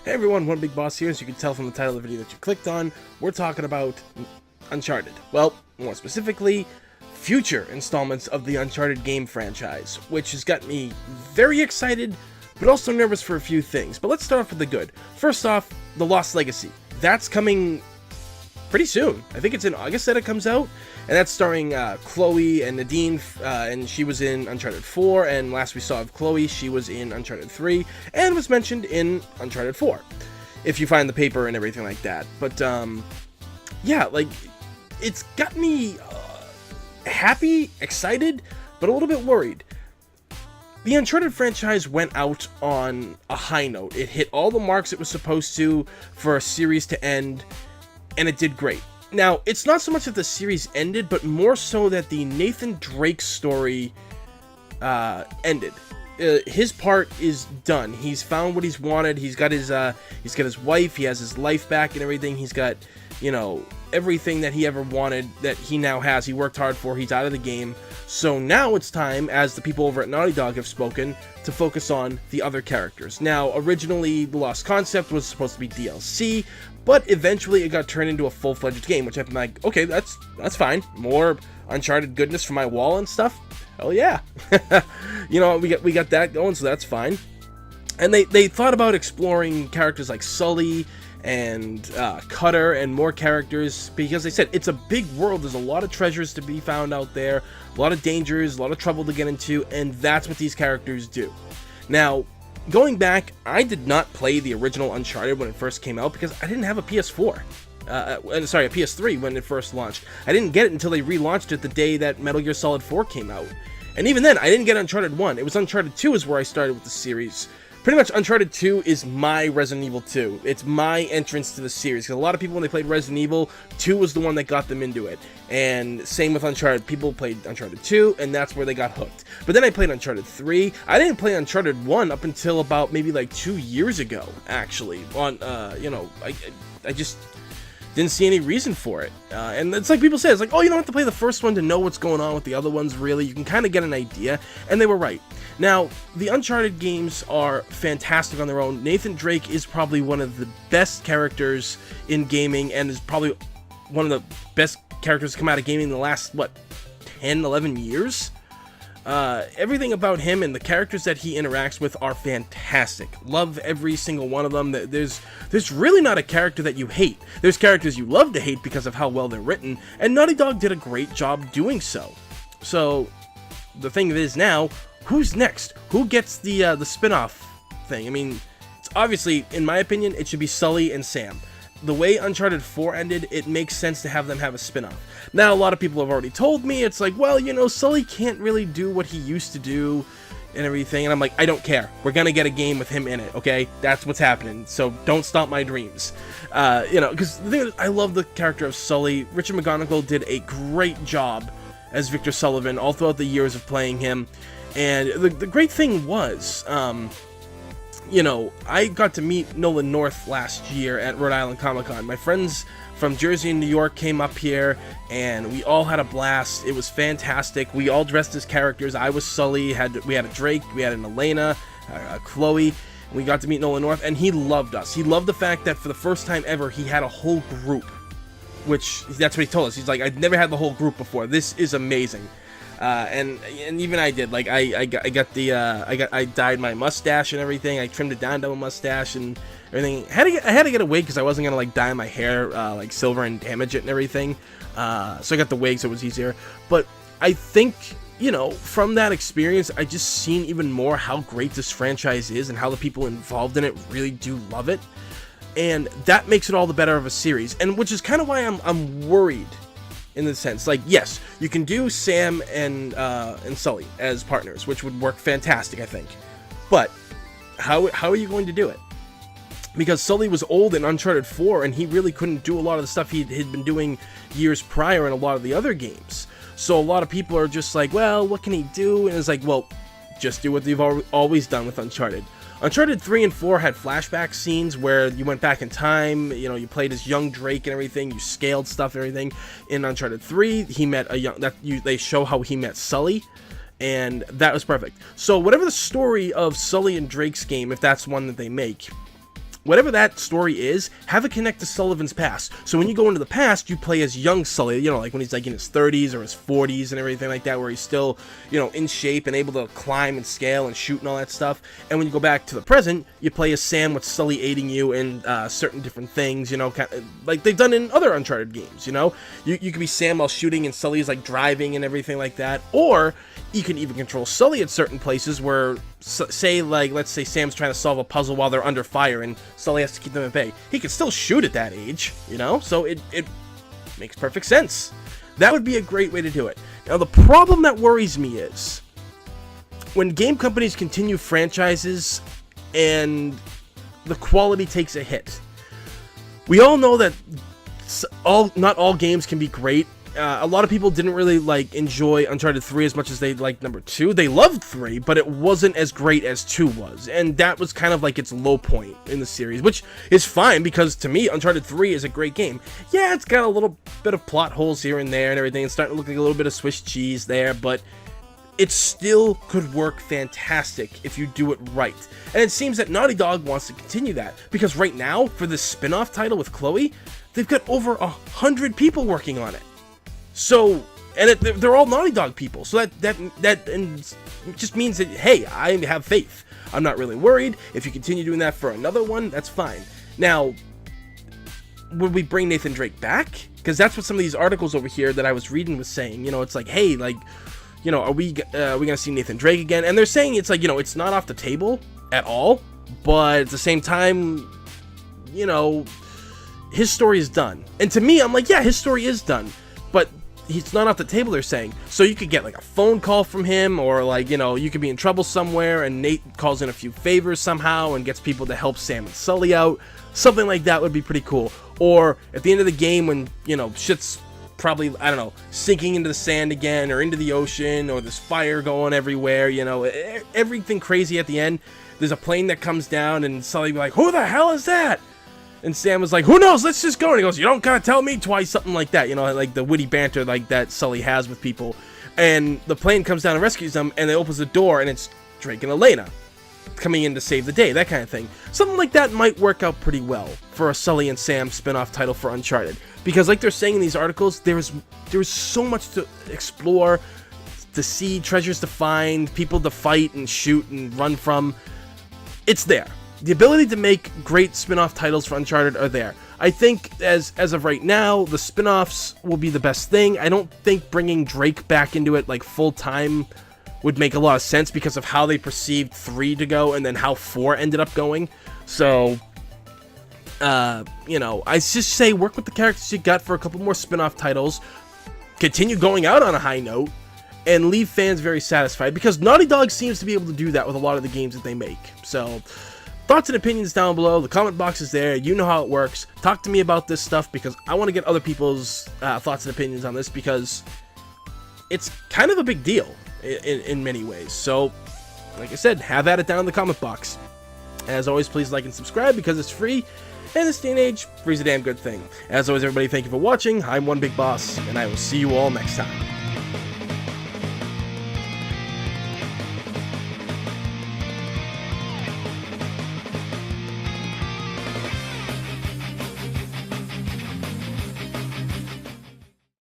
Hey everyone, One Big Boss here. As you can tell from the title of the video that you clicked on, we're talking about Uncharted. Well, more specifically, future installments of the Uncharted game franchise, which has got me very excited, but also nervous for a few things. But let's start off with the good. First off, The Lost Legacy. That's coming pretty soon. I think it's in August that it comes out, and that's starring Chloe and Nadine, and she was in Uncharted 4, and last we saw of Chloe, she was in Uncharted 3, and was mentioned in Uncharted 4, if you find the paper and everything like that. But, yeah, like, it's got me happy, excited, but a little bit worried. The Uncharted franchise went out on a high note. It hit all the marks it was supposed to for a series to end, and it did great. Now, it's not so much that the series ended, but more so that the Nathan Drake story ended. His part is done. He's found what he's wanted. He's got his wife. He has his life back and everything. He's got, you know, everything that he ever wanted that he now has. He worked hard for. He's out of the game. So now it's time, as the people over at Naughty Dog have spoken, to focus on the other characters. Now, originally, The Lost Concept was supposed to be DLC, but eventually it got turned into a full-fledged game, which I'm like, okay, that's fine. More Uncharted goodness for my wall and stuff. Hell yeah. You know, we got that going, so that's fine. And they thought about exploring characters like Sully and Cutter and more characters, because they said it's a big world. There's a lot of treasures to be found out there, a lot of dangers, a lot of trouble to get into, and that's what these characters do. Now, going back, I did not play the original Uncharted when it first came out because I didn't have a PS4. A PS3 when it first launched. I didn't get it until they relaunched it the day that Metal Gear Solid 4 came out. And even then, I didn't get Uncharted 1. It was Uncharted 2 is where I started with the series. Pretty much Uncharted 2 is my Resident Evil 2. It's my entrance to the series. Because a lot of people, when they played Resident Evil, 2 was the one that got them into it. And same with Uncharted. People played Uncharted 2, and that's where they got hooked. But then I played Uncharted 3. I didn't play Uncharted 1 up until about maybe like 2 years ago, actually. On, you know, I just didn't see any reason for it. And it's like people say, it's like, oh, you don't have to play the first one to know what's going on with the other ones, really. You can kind of get an idea. And they were right. Now, the Uncharted games are fantastic on their own. Nathan Drake is probably one of the best characters in gaming, and is probably one of the best characters to come out of gaming in the last, 10, 11 years? Everything about him and the characters that he interacts with are fantastic. Love every single one of them. There's really not a character that you hate. There's characters you love to hate because of how well they're written, and Naughty Dog did a great job doing so. So, the thing is now, who's next? Who gets the spin-off thing? I mean, it's obviously, in my opinion, it should be Sully and Sam. The way Uncharted 4 ended, it makes sense to have them have a spin-off. Now, a lot of people have already told me, it's like, well, you know, Sully can't really do what he used to do and everything, and I'm like, I don't care. We're gonna get a game with him in it, okay? That's what's happening, so don't stop my dreams. You know, because the thing is, I love the character of Sully. Richard McGonagle did a great job as Victor Sullivan all throughout the years of playing him, and the great thing was, you know, I got to meet Nolan North last year at Rhode Island Comic Con. My friends from Jersey and New York came up here, and we all had a blast. It was fantastic. We all dressed as characters. I was Sully. We had a Drake. We had an Elena, a Chloe. We got to meet Nolan North, and he loved us. He loved the fact that for the first time ever, he had a whole group, which that's what he told us. He's like, I've never had the whole group before. This is amazing. And even I did, like, I dyed my mustache and everything. I trimmed it down to a mustache and everything. I had to get a wig because I wasn't gonna like dye my hair like silver and damage it and everything. So I got the wig so it was easier. But I think, you know, from that experience, I just seen even more how great this franchise is and how the people involved in it really do love it. And that makes it all the better of a series. And which is kind of why I'm worried. In the sense, like, yes, you can do Sam and Sully as partners, which would work fantastic, I think. But how are you going to do it? Because Sully was old in Uncharted 4, and he really couldn't do a lot of the stuff he'd been doing years prior in a lot of the other games. So a lot of people are just like, well, what can he do? And it's like, well, just do what they've always done with Uncharted. Uncharted 3 and 4 had flashback scenes where you went back in time, you know, you played as young Drake and everything, you scaled stuff and everything. In Uncharted 3, he met they show how he met Sully, and that was perfect. So whatever the story of Sully and Drake's game, if that's one that they make, whatever that story is, have it connect to Sullivan's past. So when you go into the past, you play as young Sully, you know, like when he's like in his 30s or his 40s and everything like that, where he's still, you know, in shape and able to climb and scale and shoot and all that stuff. And when you go back to the present, you play as Sam with Sully aiding you in certain different things, you know, kind of, like they've done in other Uncharted games, you know? You could be Sam while shooting and Sully's like driving and everything like that. Or you can even control Sully at certain places where, say, like, let's say Sam's trying to solve a puzzle while they're under fire and Sully has to keep them at bay. He can still shoot at that age, you know? So it makes perfect sense. That would be a great way to do it. Now, the problem that worries me is when game companies continue franchises and the quality takes a hit. We all know that not all games can be great. A lot of people didn't really enjoy Uncharted 3 as much as they liked number 2. They loved 3, but it wasn't as great as 2 was, and that was kind of like its low point in the series, which is fine because to me Uncharted 3 is a great game. Yeah, it's got a little bit of plot holes here and there and everything. It's starting to look like a little bit of Swiss cheese there, but it still could work fantastic if you do it right. And it seems that Naughty Dog wants to continue that, because right now, for this spin-off title with Chloe, they've got over 100 people working on it. So, and they're all Naughty Dog people, so that just means that, hey, I have faith. I'm not really worried. If you continue doing that for another one, that's fine. Now, would we bring Nathan Drake back? Because that's what some of these articles over here that I was reading was saying. You know, it's like, hey, like, you know, are we gonna see Nathan Drake again? And they're saying it's like, you know, it's not off the table at all, but at the same time, you know, his story is done. And to me, I'm like, yeah, his story is done, but he's not off the table, they're saying. So you could get like a phone call from him, or like, you know, you could be in trouble somewhere and Nate calls in a few favors somehow and gets people to help Sam and Sully out. Something like that would be pretty cool. Or at the end of the game when, you know, shit's probably, I don't know, sinking into the sand again or into the ocean, or there's fire going everywhere, you know, everything crazy at the end. There's a plane that comes down and Sully be like, who the hell is that? And Sam was like, who knows, let's just go. And he goes, you don't gotta tell me twice, something like that. You know, like the witty banter like that Sully has with people. And the plane comes down and rescues them, and it opens the door, and it's Drake and Elena coming in to save the day, that kind of thing. Something like that might work out pretty well for a Sully and Sam spin-off title for Uncharted. Because like they're saying in these articles, there's so much to explore, to see, treasures to find, people to fight and shoot and run from. It's there. The ability to make great spin-off titles for Uncharted are there. I think as of right now, the spin-offs will be the best thing. I don't think bringing Drake back into it like full-time would make a lot of sense because of how they perceived 3 to go and then how 4 ended up going. So, you know, I just say work with the characters you got for a couple more spin-off titles, continue going out on a high note, and leave fans very satisfied, because Naughty Dog seems to be able to do that with a lot of the games that they make. So, thoughts and opinions down below. The comment box is there. You know how it works. Talk to me about this stuff, because I want to get other people's thoughts and opinions on this, because it's kind of a big deal in many ways. So, like I said, have at it down in the comment box. As always, please like and subscribe because it's free. And this day and age, free's a damn good thing. As always, everybody, thank you for watching. I'm One Big Boss, and I will see you all next time.